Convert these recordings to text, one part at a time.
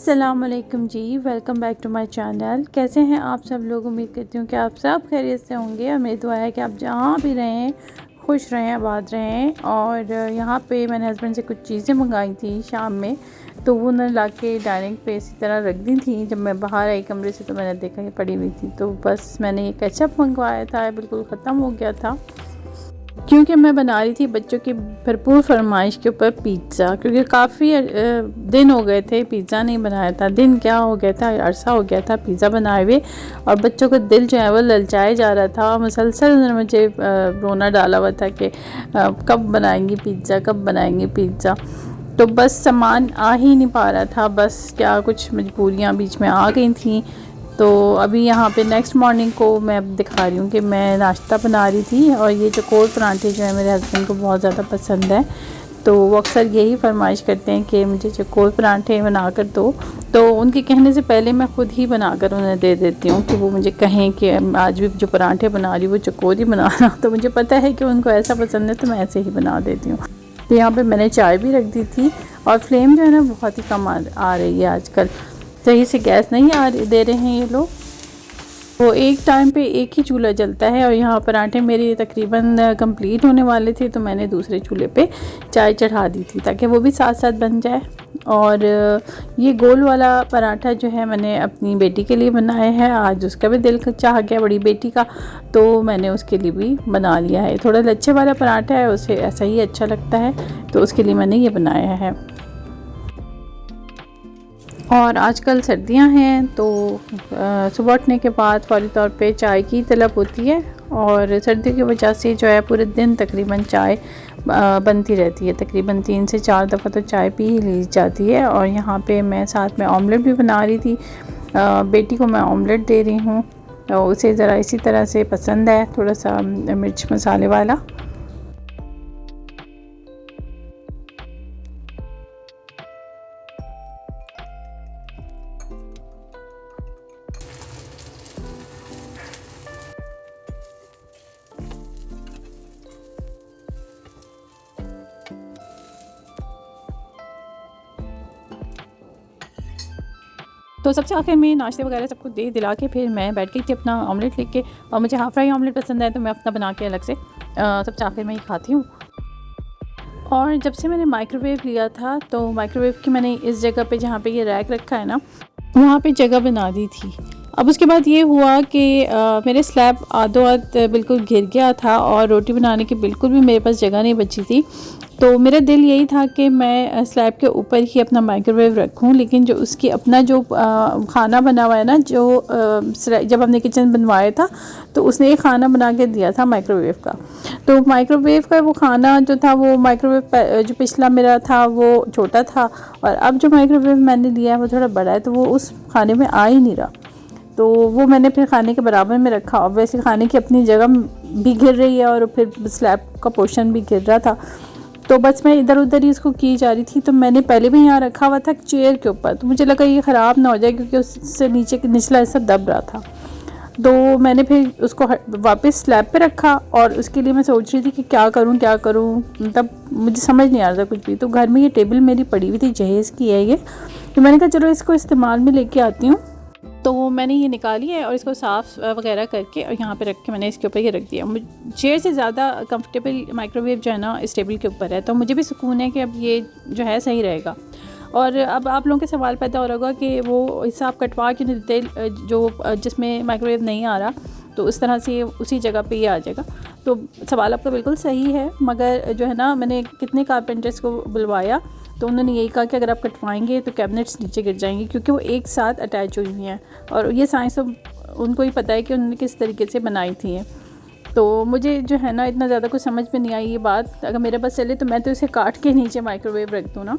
अस्सलामुअलैकुम जी, welcome back to my channel. कैसे हैं आप सब लोग? उम्मीद करती हूँ कि आप सब खैरियत से होंगे और मेरी दुआ है कि आप जहाँ भी रहें खुश रहें, आबाद रहें। और यहाँ पे मैंने हस्बैंड से कुछ चीज़ें मंगाई थी शाम में, तो वो उन्होंने ला के डाइनिंग पे इसी तरह रख दी थी। जब मैं बाहर आई कमरे से तो मैंने देखा ये पड़ी हुई थी, तो बस मैंने ये केचप मंगवाया था, बिल्कुल ख़त्म हो गया था क्योंकि मैं बना रही थी बच्चों की भरपूर फरमाइश के ऊपर पिज़्ज़ा। क्योंकि काफ़ी दिन हो गए थे पिज़्ज़ा नहीं बनाया था। दिन क्या हो गया था, अरसा हो गया था पिज़्ज़ा बनाए हुए, और बच्चों का दिल जो है वो ललचाए जा रहा था। मुसलसल उन्होंने मुझे रोना डाला हुआ था कि कब बनाएंगी पिज़्ज़ा, कब बनाएंगी पिज़्ज़ा। तो बस सामान आ ही नहीं पा रहा था, बस क्या कुछ मजबूरियाँ बीच में आ गई थी। तो अभी यहाँ पे नेक्स्ट मॉर्निंग को मैं अब दिखा रही हूँ कि मैं नाश्ता बना रही थी, और ये चकोर पराठे जो है मेरे हस्बैंड को बहुत ज़्यादा पसंद है। तो वो अक्सर यही फरमाइश करते हैं कि मुझे चकोर पराठे बना कर दो। तो उनके कहने से पहले मैं ख़ुद ही बना कर उन्हें दे देती हूँ कि वो मुझे कहें कि आज भी जो पराठे बना रही वो चकोर ही बनाना। तो मुझे पता है कि उनको ऐसा पसंद है, तो मैं ऐसे ही बना देती हूँ। तो यहाँ पर मैंने चाय भी रख दी थी, और फ्लेम जो है ना बहुत ही कम आ रही है आजकल। सही से गैस नहीं दे रहे हैं ये लोग। वो एक टाइम पे एक ही चूल्हा जलता है, और यहाँ पराठे मेरे तकरीबन कंप्लीट होने वाले थे, तो मैंने दूसरे चूल्हे पे चाय चढ़ा दी थी ताकि वो भी साथ साथ बन जाए। और ये गोल वाला पराठा जो है मैंने अपनी बेटी के लिए बनाया है। आज उसका भी दिल चाह गया, बड़ी बेटी का, तो मैंने उसके लिए भी बना लिया है। थोड़ा लच्छे वाला पराठा है, उसे ऐसा ही अच्छा लगता है, तो उसके लिए मैंने ये बनाया है। और आजकल सर्दियां हैं, तो सुबह उठने के बाद फ़ौरी तौर पे चाय की तलब होती है, और सर्दी की वजह से जो है पूरे दिन तकरीबन चाय बनती रहती है। तकरीबन 3 से 4 दफ़ा तो चाय पी ही ली जाती है। और यहाँ पे मैं साथ में ऑमलेट भी बना रही थी। बेटी को मैं ऑमलेट दे रही हूँ, उसे ज़रा इसी तरह से पसंद है, थोड़ा सा मिर्च मसाले वाला। तो सबसे आखिर में नाश्ते वगैरह सबको दे दिला के फिर मैं बैठ गई थी अपना ऑमलेट लेके। और मुझे हाफ़ फ्राई ऑमलेट पसंद है, तो मैं अपना बना के अलग से सबसे आखिर में ही खाती हूँ। और जब से मैंने माइक्रोवेव लिया था, तो माइक्रोवेव की मैंने इस जगह पे जहाँ पे ये रैक रखा है ना, वहाँ पे जगह बना दी थी। अब उसके बाद ये हुआ कि मेरे स्लैब आधो आध बिल्कुल घिर गया था, और रोटी बनाने की बिल्कुल भी मेरे पास जगह नहीं बची थी। तो मेरा दिल यही था कि मैं स्लैब के ऊपर ही अपना माइक्रोवेव रखूं, लेकिन जो उसकी अपना जो खाना बना हुआ है ना, जो जब हमने किचन बनवाया था तो उसने एक खाना बना के दिया था माइक्रोवेव का। तो माइक्रोवेव का वो खाना जो था, वो माइक्रोवेव जो पिछला मेरा था वो छोटा था, और अब जो माइक्रोवेव मैंने लिया है वो थोड़ा बड़ा है, तो वो उस खाने में आ ही नहीं रहा। तो वो मैंने फिर खाने के बराबर में रखा। और वैसे खाने की अपनी जगह भी घिर रही है, और फिर स्लैब का पोर्शन भी घिर रहा था, तो बस मैं इधर उधर ही इसको की जा रही थी। तो मैंने पहले भी यहाँ रखा हुआ था चेयर के ऊपर, तो मुझे लगा ये ख़राब ना हो जाए, क्योंकि उससे नीचे निचला ऐसा दब रहा था। तो मैंने फिर उसको वापस स्लैब पे रखा, और उसके लिए मैं सोच रही थी कि क्या करूँ, मतलब मुझे समझ नहीं आ रहा था कुछ भी। तो घर में ये टेबल मेरी पड़ी हुई थी, जहेज़ की है ये, तो मैंने कहा चलो इसको इस्तेमाल में लेके आती हूँ। तो मैंने ये निकाली है, और इसको साफ़ वगैरह करके और यहाँ पे रख के मैंने इसके ऊपर ये रख दिया। चेयर से ज़्यादा कंफर्टेबल माइक्रोवेव जो है ना इस टेबल के ऊपर है, तो मुझे भी सुकून है कि अब ये जो है सही रहेगा। और अब आप लोगों के सवाल पैदा हो रहा होगा कि वो हिसाब कटवा क्यों नहीं देते जो जिसमें माइक्रोवेव नहीं आ रहा, तो उस तरह से उसी जगह पे ही आ जाएगा। तो सवाल आपका बिल्कुल सही है, मगर जो है ना मैंने कितने कारपेंटर्स को बुलवाया, तो उन्होंने यही कहा कि अगर आप कटवाएंगे तो कैबिनेट्स नीचे गिर जाएंगे, क्योंकि वो एक साथ अटैच हुई हुई हैं, और ये साइंस तो उनको ही पता है कि उन्होंने किस तरीके से बनाई थी। तो मुझे जो है ना इतना ज़्यादा कुछ समझ में नहीं आई ये बात। अगर मेरे पास चले तो मैं तो इसे काट के नीचे माइक्रोवेव रख दूँ ना।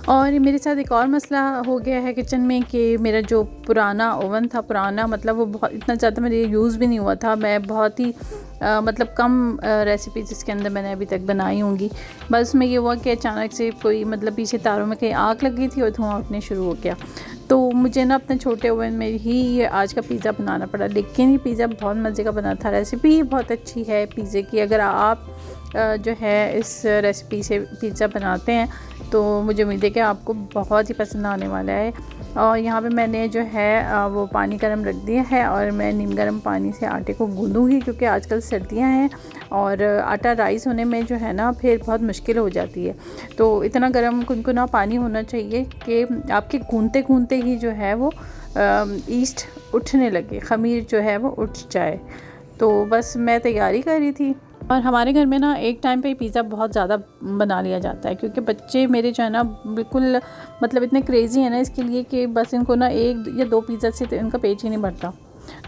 और मेरे साथ एक और मसला हो गया है किचन में कि मेरा जो पुराना ओवन था, पुराना मतलब वो बहुत इतना ज़्यादा मेरे यूज़ भी नहीं हुआ था। मैं बहुत ही मतलब कम रेसिपीज़ इसके अंदर मैंने अभी तक बनाई होंगी। बस में ये हुआ कि अचानक से कोई मतलब पीछे तारों में कहीं आग लग गई थी और धुआं उठने शुरू हो गया। तो मुझे ना अपने छोटे ओवन में ही ये आज का पिज़्ज़ा बनाना पड़ा, लेकिन ये पिज़्ज़ा बहुत मज़े का बना था। रेसिपी बहुत अच्छी है पिज़्ज़े की। अगर आप जो है इस रेसिपी से पिज़्ज़ा बनाते हैं, तो मुझे उम्मीद है कि आपको बहुत ही पसंद आने वाला है। और यहाँ पे मैंने जो है वो पानी गर्म रख दिया है और मैं नीम गर्म पानी से आटे को गूँधूँगी, क्योंकि आजकल सर्दियाँ हैं और आटा राइस होने में जो है ना फिर बहुत मुश्किल हो जाती है। तो इतना गर्म गुनगुना पानी होना चाहिए कि आपके गूँधते गूँधते ही जो है वो ईस्ट उठने लगे, ख़मीर जो है वो उठ जाए। तो बस मैं तैयारी कर रही थी। और हमारे घर में ना एक टाइम पे पिज़्ज़ा बहुत ज़्यादा बना लिया जाता है, क्योंकि बच्चे मेरे जो है ना बिल्कुल मतलब इतने क्रेज़ी हैं ना इसके लिए कि बस इनको ना 1 या 2 पिज़्ज़ा से तो इनका पेट ही नहीं भरता।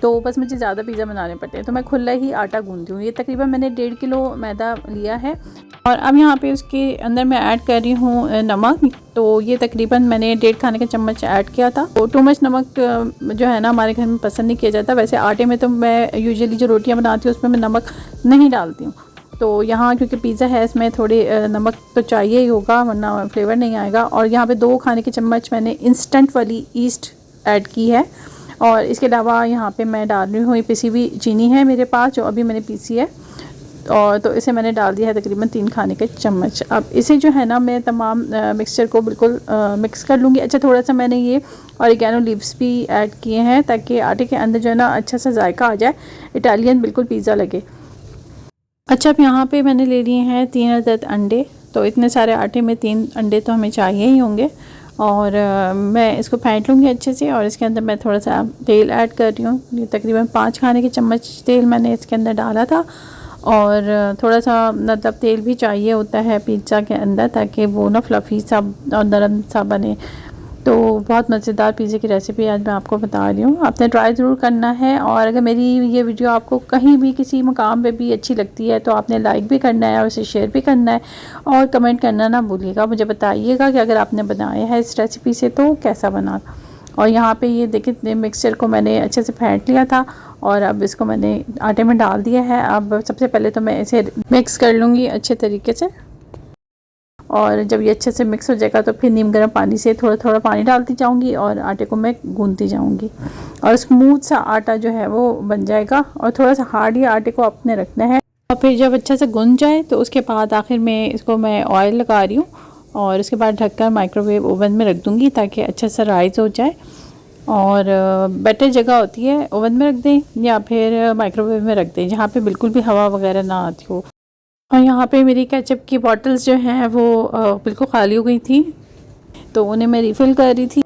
तो बस मुझे ज़्यादा पिज़्ज़ा बनाने पड़ते हैं, तो मैं खुला ही आटा गूँधती हूँ। ये तकरीबन मैंने 1.5 किलो मैदा लिया है और अब यहाँ पे उसके अंदर मैं ऐड कर रही हूँ नमक। तो ये तकरीबन मैंने 1.5 खाने का चम्मच ऐड किया था। तो टू मच नमक जो है ना हमारे घर में पसंद नहीं किया जाता। वैसे आटे में तो मैं यूजुअली जो रोटियाँ बनाती हूँ उसमें मैं नमक नहीं डालती हूँ। तो यहाँ क्योंकि पिज़्ज़ा है इसमें थोड़ी नमक तो चाहिए ही होगा, वरना फ्लेवर नहीं आएगा। और यहाँ पे 2 खाने के चम्मच मैंने इंस्टेंट वाली ईस्ट ऐड की है। और इसके अलावा यहाँ पे मैं डाल रही हूँ, ये पिसी हुई चीनी है मेरे पास जो अभी मैंने पीसी है, और तो इसे मैंने डाल दिया है तकरीबन 3 खाने के चम्मच। अब इसे जो है ना मैं तमाम मिक्सचर को बिल्कुल मिक्स कर लूँगी। अच्छा, थोड़ा सा मैंने ये ऑरिगेनो लीव्स भी ऐड किए हैं ताकि आटे के अंदर जो है ना अच्छा सा जायका आ जाए, इटालियन बिल्कुल पिज़्ज़ा लगे। अच्छा, अब यहाँ पे मैंने ले लिए हैं 3 अदद अंडे। तो इतने सारे आटे में 3 अंडे तो हमें चाहिए ही होंगे। और मैं इसको फेंट लूँगी अच्छे से और इसके अंदर मैं थोड़ा सा तेल ऐड कर रही हूँ। ये तकरीबन 5 खाने के चम्मच तेल मैंने इसके अंदर डाला था। और थोड़ा सा मतलब तेल भी चाहिए होता है पिज़्ज़ा के अंदर ताकि वो ना फ्लफ़ी सा और नरम सा बने। तो बहुत मज़ेदार पिज़्ज़े की रेसिपी आज मैं आपको बता रही हूँ, आपने ट्राई ज़रूर करना है। और अगर मेरी ये वीडियो आपको कहीं भी किसी मकाम पे भी अच्छी लगती है तो आपने लाइक भी करना है और उसे शेयर भी करना है और कमेंट करना ना भूलिएगा। मुझे बताइएगा कि अगर आपने बनाया है इस रेसिपी से तो कैसा बना। और यहाँ पे ये देखिए मिक्सचर को मैंने अच्छे से फेंट लिया था और अब इसको मैंने आटे में डाल दिया है। अब सबसे पहले तो मैं इसे मिक्स कर लूँगी अच्छे तरीके से, और जब ये अच्छे से मिक्स हो जाएगा तो फिर नीम गर्म पानी से थोड़ा थोड़ा पानी डालती जाऊंगी और आटे को मैं गूंथती जाऊंगी और स्मूथ सा आटा जो है वो बन जाएगा। और थोड़ा सा हार्ड ही आटे को अपने रखना है। और फिर जब अच्छा से गूंथ जाए तो उसके बाद आखिर में इसको मैं ऑयल लगा रही हूँ और उसके बाद ढककर माइक्रोवेव ओवन में रख दूँगी ताकि अच्छा सा राइज़ हो जाए। और बेटर जगह होती है ओवन में रख दें या फिर माइक्रोवेव में रख दें जहाँ पे बिल्कुल भी हवा वगैरह ना आती हो। और यहाँ पे मेरी केचप की बॉटल्स जो हैं वो बिल्कुल खाली हो गई थी, तो उन्हें मैं रिफ़िल कर रही थी।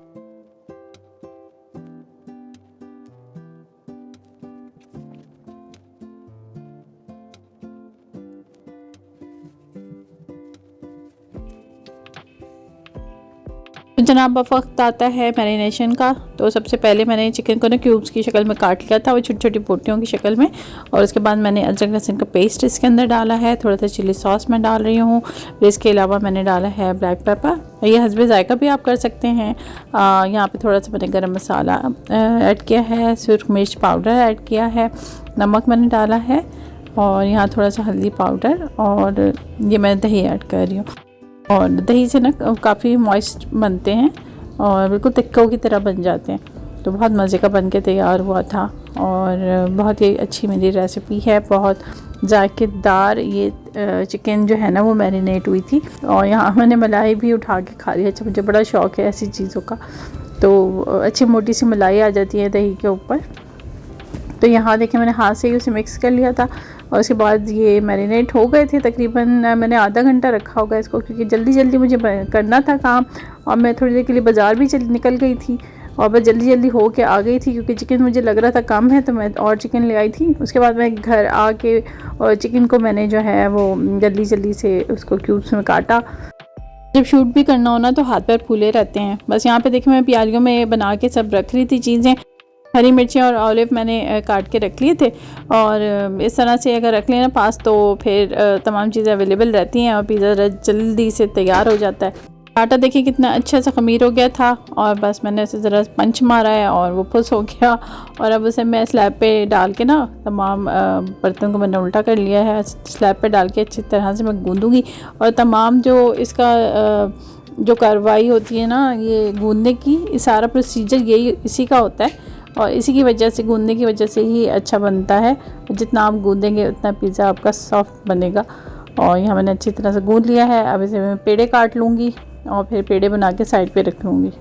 जनाब अब वक्त आता है मैरिनेशन का। तो सबसे पहले मैंने चिकन को ना क्यूब्स की शक्ल में काट लिया था, वो छोटी छोटी पोटियों की शक्ल में। और उसके बाद मैंने अदरक लहसुन का पेस्ट इसके अंदर डाला है, थोड़ा सा चिली सॉस मैं डाल रही हूँ। फिर इसके अलावा मैंने डाला है ब्लैक पेपर, ये हस्बे जायका भी आप कर सकते हैं। यहाँ पे थोड़ा सा मैंने गरम मसाला ऐड किया है, सुर्ख मिर्च पाउडर ऐड किया है, नमक मैंने डाला है और यहाँ थोड़ा सा हल्दी पाउडर, और ये मैं दही ऐड कर रही हूँ। और दही से ना काफ़ी मॉइस्ट बनते हैं और बिल्कुल टिक्कों की तरह बन जाते हैं। तो बहुत मज़े का बन के तैयार हुआ था और बहुत ही अच्छी मेरी रेसिपी है, बहुत जायकेदार। ये चिकन जो है ना वो मैरिनेट हुई थी और यहाँ मैंने मलाई भी उठा के खा लिया। अच्छा, मुझे बड़ा शौक़ है ऐसी चीज़ों का, तो अच्छी मोटी सी मलाई आ जाती है दही के ऊपर। तो यहाँ देखिए मैंने हाथ से ही उसे मिक्स कर लिया था और उसके बाद ये मैरिनेट हो गए थे। तकरीबन मैंने आधा घंटा रखा होगा इसको, क्योंकि जल्दी जल्दी मुझे करना था काम और मैं थोड़ी देर के लिए बाज़ार भी निकल गई थी और मैं जल्दी जल्दी हो के आ गई थी क्योंकि चिकन मुझे लग रहा था कम है, तो मैं और चिकन ले आई थी। उसके बाद मैं घर आके और चिकन को मैंने जो है वो जल्दी जल्दी से उसको क्यूब्स में काटा। जब शूट भी करना हो ना तो हाथ पैर फूले रहते हैं। बस यहाँ पे देखिए मैं प्यालियों में बना के सब रख रही थी चीज़ें। हरी मिर्ची और ऑलिव मैंने काट के रख लिए थे और इस तरह से अगर रख लेना पास तो फिर तमाम चीज़ें अवेलेबल रहती हैं और पिज़्ज़ा जल्दी से तैयार हो जाता है। आटा देखिए कितना अच्छा सा ख़मीर हो गया था और बस मैंने उसे ज़रा पंच मारा है और वो फुस हो गया। और अब उसे मैं स्लैब पे डाल के ना तमाम बर्तन को मैंने उल्टा कर लिया है। स्लैब पे डाल के अच्छी तरह से मैं गूँधूँगी और तमाम जो इसका जो कार्रवाई होती है ना ये गूँधने की, सारा प्रोसीजर यही इसी का होता है और इसी की वजह से, गूँधने की वजह से ही अच्छा बनता है। जितना आप गूँधेंगे उतना पिज़्ज़ा आपका सॉफ्ट बनेगा। और यहाँ मैंने अच्छी तरह से गूंद लिया है। अब इसे मैं पेड़े काट लूँगी और फिर पेड़े बना के साइड पे रख लूँगी।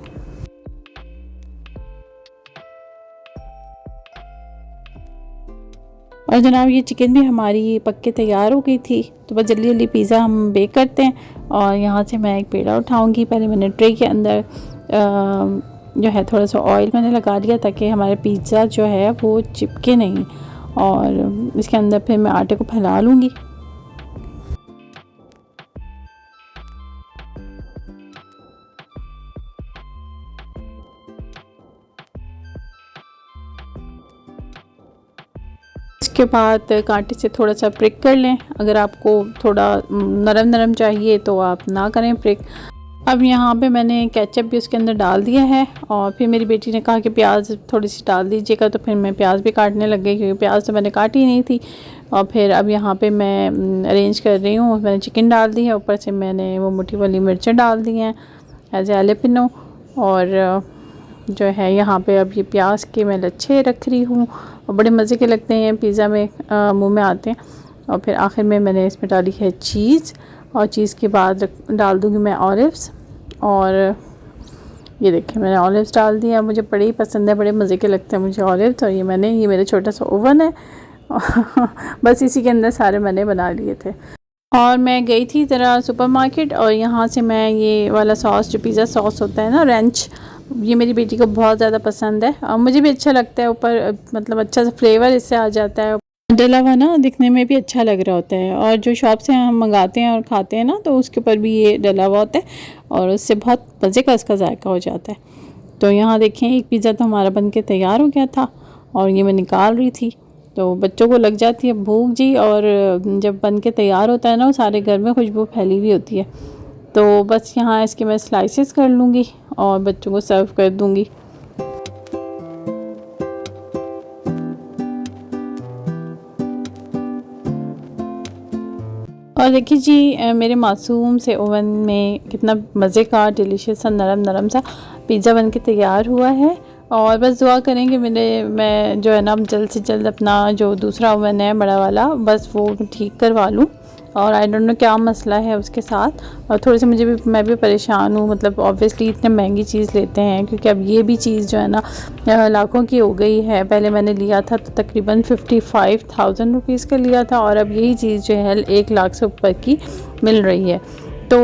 और जनाब ये चिकन भी हमारी पक के तैयार हो गई थी। तो बस जल्दी जल्दी पिज़्ज़ा हम बेक करते हैं। और यहाँ से मैं एक पेड़ा उठाऊँगी। पहले मैंने ट्रे के अंदर जो है थोड़ा सा ऑयल मैंने लगा लिया ताकि हमारे पिज़्ज़ा जो है वो चिपके नहीं। और इसके अंदर फिर मैं आटे को फैला लूँगी। इसके बाद कांटे से थोड़ा सा प्रिक कर लें। अगर आपको थोड़ा नरम नरम चाहिए तो आप ना करें प्रिक। अब यहाँ पे मैंने केचप भी उसके अंदर डाल दिया है। और फिर मेरी बेटी ने कहा कि प्याज थोड़ी सी डाल दीजिएगा, तो फिर मैं प्याज भी काटने लग गई क्योंकि प्याज तो मैंने काटी नहीं थी। और फिर अब यहाँ पे मैं अरेंज कर रही हूँ। मैंने चिकन डाल दी है, ऊपर से मैंने वो मोटी वाली मिर्चें डाल दी हैं एज एलेपिनो। और जो है यहाँ पे अब ये प्याज के मैं लच्छे रख रही हूँ और बड़े मज़े के लगते हैं, पिज़्ज़ा में मुंह में आते हैं। और फिर आखिर में मैंने इसमें डाली है चीज़। और चीज़ के बाद डाल दूँगी मैं ऑलिव्स। और ये देखिए मैंने ऑलिव्स डाल दिया। मुझे बड़े ही पसंद है, बड़े मज़े के लगते हैं मुझे ऑलिव्स। और ये मेरा छोटा सा ओवन है बस इसी के अंदर सारे मैंने बना लिए थे। और मैं गई थी ज़रा सुपरमार्केट और यहाँ से मैं ये वाला सॉस जो पिज़्ज़ा सॉस होता है ना, रेंच, ये मेरी बेटी को बहुत ज़्यादा पसंद है और मुझे भी अच्छा लगता है। ऊपर मतलब अच्छा सा फ्लेवर इससे आ जाता है, डला हुआ ना दिखने में भी अच्छा लग रहा होता है। और जो शॉप से हम मंगाते हैं और खाते हैं ना, तो उसके ऊपर भी ये डला हुआ होता है और उससे बहुत मज़े का इसका जायका हो जाता है। तो यहाँ देखें एक पिज़्ज़ा तो हमारा बन के तैयार हो गया था और ये मैं निकाल रही थी। तो बच्चों को लग जाती है भूख जी, और जब बन के तैयार होता है ना, सारे घर में खुशबू फैली हुई होती है। तो बस यहाँ इसके मैं स्लाइसेस कर लूँगी और बच्चों को सर्व कर दूँगी। और देखिए जी मेरे मासूम से ओवन में कितना मज़े का डिलीशियस सा नरम नरम सा पिज़्ज़ा बन के तैयार हुआ है। और बस दुआ करेंगे मैं जो है ना जल्द से जल्द अपना जो दूसरा ओवन है बड़ा वाला, बस वो ठीक करवा लूँ। और आई डोंट नो क्या मसला है उसके साथ। और थोड़ी सी मैं भी परेशान हूँ। मतलब ऑब्वियसली इतने महंगी चीज़ लेते हैं क्योंकि अब ये भी चीज़ जो है ना लाखों की हो गई है। पहले मैंने लिया था तो तकरीबन 55,000 रुपीज़ का लिया था और अब यही चीज़ जो है 1 लाख से ऊपर की मिल रही है। तो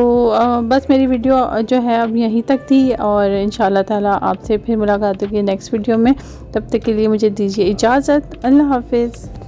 बस मेरी वीडियो जो है अब यहीं तक थी और इंशाल्लाह ताला आपसे फिर मुलाकात होगी नेक्स्ट वीडियो में। तब तक के लिए मुझे दीजिए इजाज़त। अल्लाह हाफ़िज़।